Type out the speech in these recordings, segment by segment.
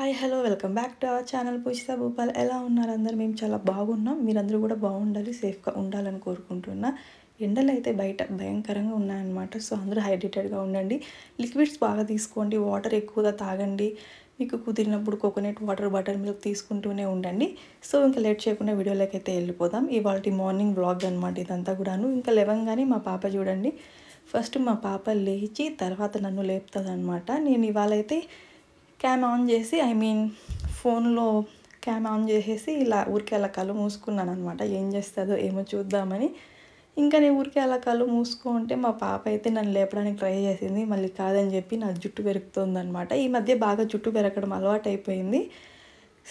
Hi hello welcome back to our channel Poojitha Bhupal. ఎలా ఉన్నారు అందరు? మేము చాలా బాగున్నాం. మీరందరూ కూడా బాగుండాలి, సేఫ్గా ఉండాలని కోరుకుంటున్నా. ఎండలు అయితే బయట భయంకరంగా ఉన్నాయన్నమాట. సో అందరూ హైడ్రేటెడ్గా ఉండండి, లిక్విడ్స్ బాగా తీసుకోండి, వాటర్ ఎక్కువగా తాగండి. మీకు కుదిరినప్పుడు కోకోనట్ వాటర్, బటర్ మిల్క్ తీసుకుంటూనే ఉండండి. సో ఇంకా లేట్ చేయకుండా వీడియోలోకి అయితే వెళ్ళిపోదాం. ఇవాళ మార్నింగ్ వ్లాగ్ అనమాట ఇదంతా కూడాను. ఇంకా లేవంగానే మా పాప చూడండి, ఫస్ట్ మా పాప లేచి తర్వాత నన్ను లేపుతుంది అనమాట. నేను ఇవాళ అయితే క్యామ్ ఆన్ చేసి ఫోన్లో క్యామ్ ఆన్ చేసేసి ఇలా ఊరికే అలా కళ్ళు మూసుకున్నాను అనమాట. ఏం చేస్తుందో ఏమో చూద్దామని. ఇంకా నేను ఊరికే అలా కళ్ళు మూసుకుంటే మా పాప అయితే నన్ను లేపడానికి ట్రై చేసింది. మళ్ళీ కాదని చెప్పి నా జుట్టు పెరుగుతుందనమాట. ఈ మధ్య బాగా జుట్టు పెరగడం అలవాటు అయిపోయింది.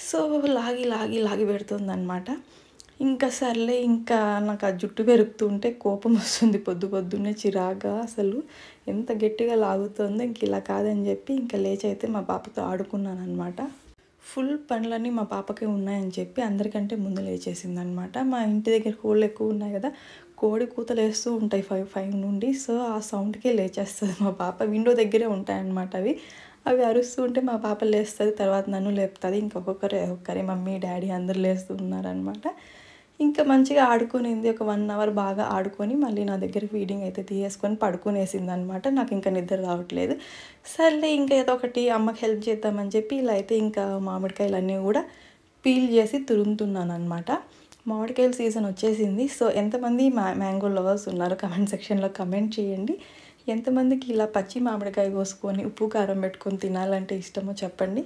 సో లాగి లాగి లాగి పెడుతుందనమాట. ఇంకా సర్లే, ఇంకా నాకు ఆ జుట్టు పెరుగుతుంటే కోపం వస్తుంది. పొద్దున్నే చిరాగా అసలు ఎంత గట్టిగా లాగుతుందో. ఇంక ఇలా కాదని చెప్పి ఇంకా లేచి అయితే మా పాపతో ఆడుకున్నాను అనమాట. ఫుల్ పనులన్నీ మా పాపకే ఉన్నాయని చెప్పి అందరికంటే ముందు లేచేసింది అనమాట. మా ఇంటి దగ్గర కోళ్ళు ఎక్కువ ఉన్నాయి కదా, కోడి కూతలు వేస్తూ ఉంటాయి 5 నుండి. సో ఆ సౌండ్కే లేచేస్తుంది మా పాప. విండో దగ్గరే ఉంటాయన్నమాట అవి. అవి అరుస్తూ ఉంటే మా పాప లేస్తుంది, తర్వాత నన్ను లేపుతుంది. ఒక్కొక్కరే మమ్మీ డాడీ అందరు లేస్తూ ఉన్నారనమాట. ఇంకా మంచిగా ఆడుకునింది. ఒక 1 అవర్ బాగా ఆడుకొని మళ్ళీ నా దగ్గర ఫీడింగ్ అయితే తీసేసుకొని పడుకునేసింది అనమాట. నాకు ఇంకా నిద్ర రావట్లేదు. సర్లే ఇంకా ఏదో ఒకటి అమ్మకి హెల్ప్ చేద్దామని చెప్పి ఇలా అయితే ఇంకా మామిడికాయలన్నీ కూడా పీల్ చేసి తురుముతున్నాను అనమాట. మామిడికాయల సీజన్ వచ్చేసింది. సో ఎంతమంది మ్యాంగో లవర్స్ ఉన్నారు కమెంట్ సెక్షన్లో కమెంట్ చేయండి. ఎంతమందికి ఇలా పచ్చి మామిడికాయ కోసుకొని ఉప్పు కారం పెట్టుకొని తినాలంటే ఇష్టమో చెప్పండి.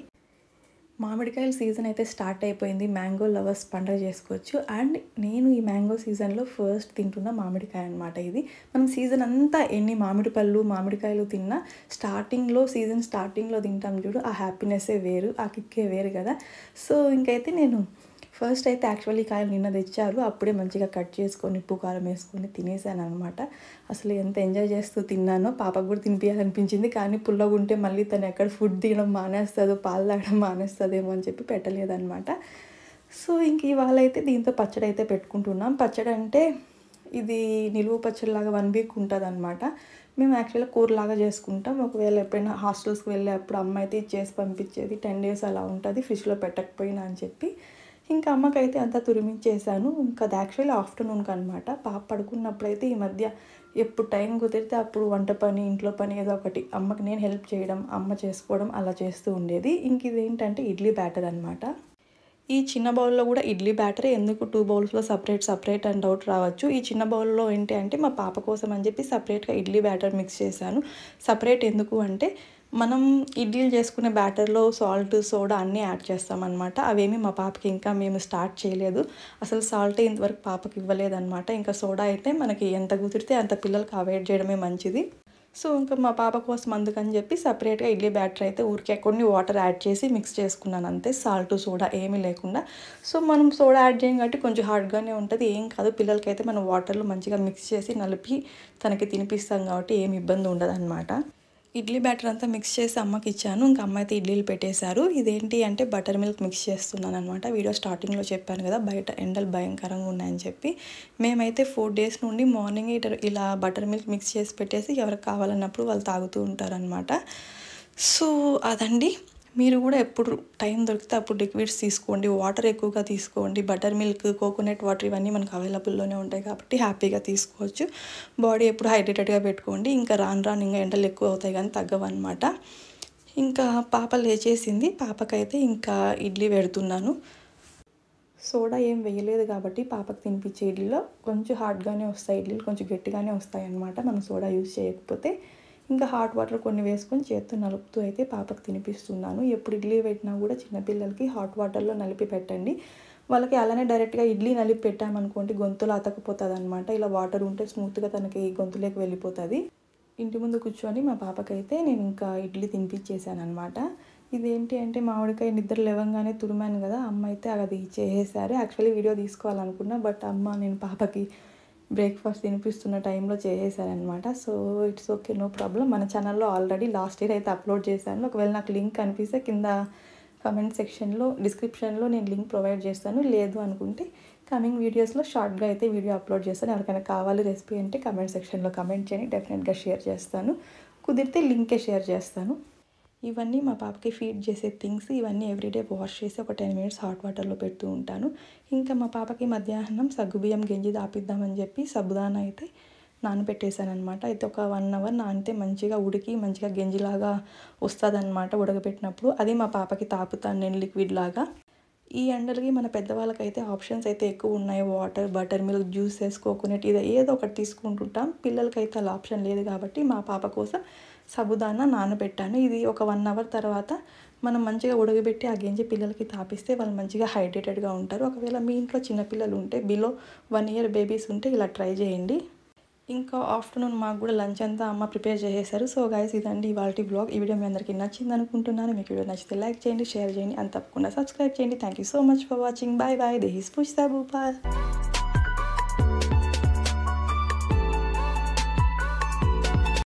మామిడికాయల సీజన్ అయితే స్టార్ట్ అయిపోయింది. మ్యాంగో లవర్స్ పండుగ చేసుకోవచ్చు. అండ్ నేను ఈ మ్యాంగో సీజన్లో ఫస్ట్ తింటున్న మామిడికాయ అనమాట ఇది. మనం సీజన్ అంతా ఎన్ని మామిడి పళ్ళు మామిడికాయలు తిన్నా సీజన్ స్టార్టింగ్లో తింటాం చూడు, ఆ హ్యాపీనెస్సే వేరు, ఆ కిక్కే వేరు కదా. సో ఇంకైతే నేను ఫస్ట్ అయితే యాక్చువల్లీ కాయలు నిన్న తెచ్చారు, అప్పుడే మంచిగా కట్ చేసుకొని ఉప్పు కారం వేసుకొని తినేసాను అనమాట. అసలు ఎంత ఎంజాయ్ చేస్తూ తిన్నానో. పాపకు కూడా తినిపించాలనిపించింది, కానీ పుల్లగా ఉంటే మళ్ళీ తను ఎక్కడ ఫుడ్ తినడం మానేస్తుందో, పాలు తాగడం మానేస్తుందేమో అని చెప్పి పెట్టలేదన్నమాట. సో ఇంక ఇవాళ అయితే దీంతో పచ్చడి అయితే పెట్టుకుంటున్నాం. పచ్చడి అంటే ఇది నిలువ పచ్చడిలాగా 1 వీక్ ఉంటుంది అనమాట. మేము యాక్చువల్గా కూరలాగా చేసుకుంటాం. ఒకవేళ ఎప్పుడైనా హాస్టల్స్కి వెళ్ళేప్పుడు అమ్మ అయితే చేసి పంపించేది. 10 days అలా ఉంటుంది ఫ్రిడ్జ్లో పెట్టకపోయినా అని చెప్పి. ఇంకా అమ్మకైతే అంతా తురిమించేసాను. ఇంకా అది యాక్చువల్లీ ఆఫ్టర్నూన్కి అనమాట. పాప పడుకున్నప్పుడైతే ఈ మధ్య ఎప్పుడు టైం కుదిరితే అప్పుడు వంట పని, ఇంట్లో పని ఏదో ఒకటి అమ్మకి నేను హెల్ప్ చేయడం, అమ్మ చేసుకోవడం అలా చేస్తూ ఉండేది. ఇంక ఇదేంటంటే ఇడ్లీ బ్యాటర్ అనమాట. ఈ చిన్న బౌల్లో కూడా ఇడ్లీ బ్యాటరే, ఎందుకు 2 బౌల్స్లో సపరేట్ అని డౌట్ రావచ్చు. ఈ చిన్న బౌల్లో ఏంటి అంటే మా పాప కోసం అని చెప్పి సపరేట్గా ఇడ్లీ బ్యాటర్ మిక్స్ చేశాను. సపరేట్ ఎందుకు అంటే మనం ఇడ్లీలు చేసుకునే బ్యాటర్లో సాల్ట్, సోడా అన్నీ యాడ్ చేస్తామన్నమాట. అవేమి మా పాపకి ఇంకా మేము స్టార్ట్ చేయలేదు. అసలు సాల్టే ఇంతవరకు పాపకి ఇవ్వలేదన్నమాట. ఇంకా సోడా అయితే మనకి ఎంత కుదిరితే అంత పిల్లలకి అవాయిడ్ చేయడమే మంచిది. సో ఇంకా మా పాప కోసం అందుకని చెప్పి సపరేట్గా ఇడ్లీ బ్యాటర్ అయితే ఊరికే కొన్ని వాటర్ యాడ్ చేసి మిక్స్ చేసుకున్నాను అంతే, సాల్ట్ సోడా ఏమీ లేకుండా. సో మనం సోడా యాడ్ చేయం కాబట్టి కొంచెం హార్డ్గానే ఉంటుంది, ఏం కాదు. పిల్లలకైతే మనం వాటర్లో మంచిగా మిక్స్ చేసి నలిపి తనకి తినిపిస్తాం కాబట్టి ఏమి ఇబ్బంది ఉండదు అనమాట. ఇడ్లీ బ్యాటర్ అంతా మిక్స్ చేసి అమ్మకి ఇచ్చాను. ఇంకా అమ్మ అయితే ఇడ్లీలు పెట్టేశారు. ఇదేంటి అంటే బటర్ మిల్క్ మిక్స్ చేస్తున్నాను అనమాట. వీడియో స్టార్టింగ్లో చెప్పాను కదా బయట ఎండలు భయంకరంగా ఉన్నాయని చెప్పి. మేమైతే 4 days నుండి మార్నింగ్ ఇలా బటర్ మిల్క్ మిక్స్ చేసి పెట్టేసి ఎవరికి కావాలన్నప్పుడు వాళ్ళు తాగుతూ ఉంటారనమాట. సో అదండి. మీరు కూడా ఎప్పుడు టైం దొరికితే అప్పుడు లిక్విడ్స్ తీసుకోండి, వాటర్ ఎక్కువగా తీసుకోండి. బటర్ మిల్క్, కోకోనట్ వాటర్ ఇవన్నీ మనకు అవైలబుల్లోనే ఉంటాయి కాబట్టి హ్యాపీగా తీసుకోవచ్చు. బాడీ ఎప్పుడు హైడ్రేటెడ్గా పెట్టుకోండి. ఇంకా రాను ఇంకా ఎండలు ఎక్కువ అవుతాయి కానీ తగ్గవన్నమాట. ఇంకా పాప లేచేసింది. పాపకైతే ఇంకా ఇడ్లీ పెడుతున్నాను. సోడా ఏం వేయలేదు కాబట్టి పాపకు తినిపించే ఇడ్లీలో కొంచెం హార్డ్గానే వస్తాయి, ఇడ్లీలు కొంచెం గట్టిగానే వస్తాయి అన్నమాట మనం సోడా యూజ్ చేయకపోతే. ఇంకా హాట్ వాటర్ కొన్ని వేసుకొని చేత్తో నలుపుతూ అయితే పాపకు తినిపిస్తున్నాను. ఎప్పుడు ఇడ్లీ పెట్టినా కూడా చిన్నపిల్లలకి హాట్ వాటర్లో నలిపి పెట్టండి. వాళ్ళకి అలానే డైరెక్ట్గా ఇడ్లీ నలిపి పెట్టామనుకోండి గొంతులో అతకపోతుంది అనమాట. ఇలా వాటర్ ఉంటే స్మూత్గా తనకి గొంతులోకి వెళ్ళిపోతుంది. ఇంటి ముందు కూర్చొని మా పాపకైతే నేను ఇంకా ఇడ్లీ తినిపించేసాను అనమాట. ఇదేంటి అంటే మామిడికాయ నిద్ర లేవంగానే తురిమాను కదా, అమ్మ అయితే అది చేసేసారు. యాక్చువల్లీ వీడియో తీసుకోవాలనుకున్నా, బట్ అమ్మ నేను పాపకి బ్రేక్ఫాస్ట్ తినిపిస్తున్న టైంలో చేసేసారనమాట. So it's okay, no problem. మన ఛానల్లో ఆల్రెడీ లాస్ట్ ఇయర్ అయితే అప్లోడ్ చేశాను. ఒకవేళ నాకు లింక్ కనిపిస్తే కింద కమెంట్ సెక్షన్లో డిస్క్రిప్షన్లో నేను లింక్ ప్రొవైడ్ చేస్తాను. లేదు అనుకుంటే కమింగ్ వీడియోస్లో షార్ట్గా అయితే వీడియో అప్లోడ్ చేస్తాను. ఎవరికైనా కావాలి రెసిపీ అంటే కమెంట్ సెక్షన్లో కమెంట్ చేయండి, డెఫినెట్గా షేర్ చేస్తాను. కుదిరితే లింకే షేర్ చేస్తాను. ఇవన్నీ మా పాపకి ఫీడ్ చేసే థింగ్స్. ఇవన్నీ ఎవ్రీడే వాష్ చేసి ఒక 10 మినిట్స్ హాట్ వాటర్‌లో పెడుతూ ఉంటాను. ఇంకా మా పాపకి మధ్యాహ్నం సగ్గుబియ్యం గంజి తాపిద్దామని చెప్పి సబ్బుదానా అయితే నానబెట్టేసాననమాట. అయితే ఒక 1 అవర్ నానితే మంచిగా ఉడికి మంచిగా గంజిలాగా వస్తదనమాట ఉడకబెట్టినప్పుడు. అది మా పాపకి తాపుతాను నేను లిక్విడ్ లాగా. ఈ ఎండలకి మన పెద్దవాళ్ళకైతే ఆప్షన్స్ అయితే ఎక్కువున్నాయి. Water, butter milk, juices, coconut ఇది ఏదో ఒకటి తీసుకుంటుంటాం. పిల్లలకైతే అలా ఆప్షన్ లేదు కాబట్టి మా పాప కోసం సబుదానా నానబెట్టాను. ఇది ఒక 1 అవర్ తర్వాత మనం మంచిగా ఉడకబెట్టి ఆ గంజి పిల్లలకి తాపిస్తే వాళ్ళు మంచిగా హైడ్రేటెడ్‌గా ఉంటారు. ఒకవేళ మీ ఇంట్లో చిన్న పిల్లలు ఉంటే బిలో 1 ఇయర్ బేబీస్ ఉంటే ఇలా ట్రై చేయండి. ఇంకా ఆఫ్టర్‌నూన్ మాకు కూడా లంచ్ అంతా అమ్మ ప్రిపేర్ చేసేసారు. సో గైస్ ఇదండి ఇవాల్టి వ్లాగ్. ఈ వీడియో మీ అందరికీ నచ్చిందనుకుంటున్నాను. మీకు వీడియో నచ్చితే లైక్ చేయండి, షేర్ చేయండి అండ్ తప్పకుండా సబ్స్క్రైబ్ చేయండి. Thank you so much for watching. Bye bye. This is Pushpa Bhupal.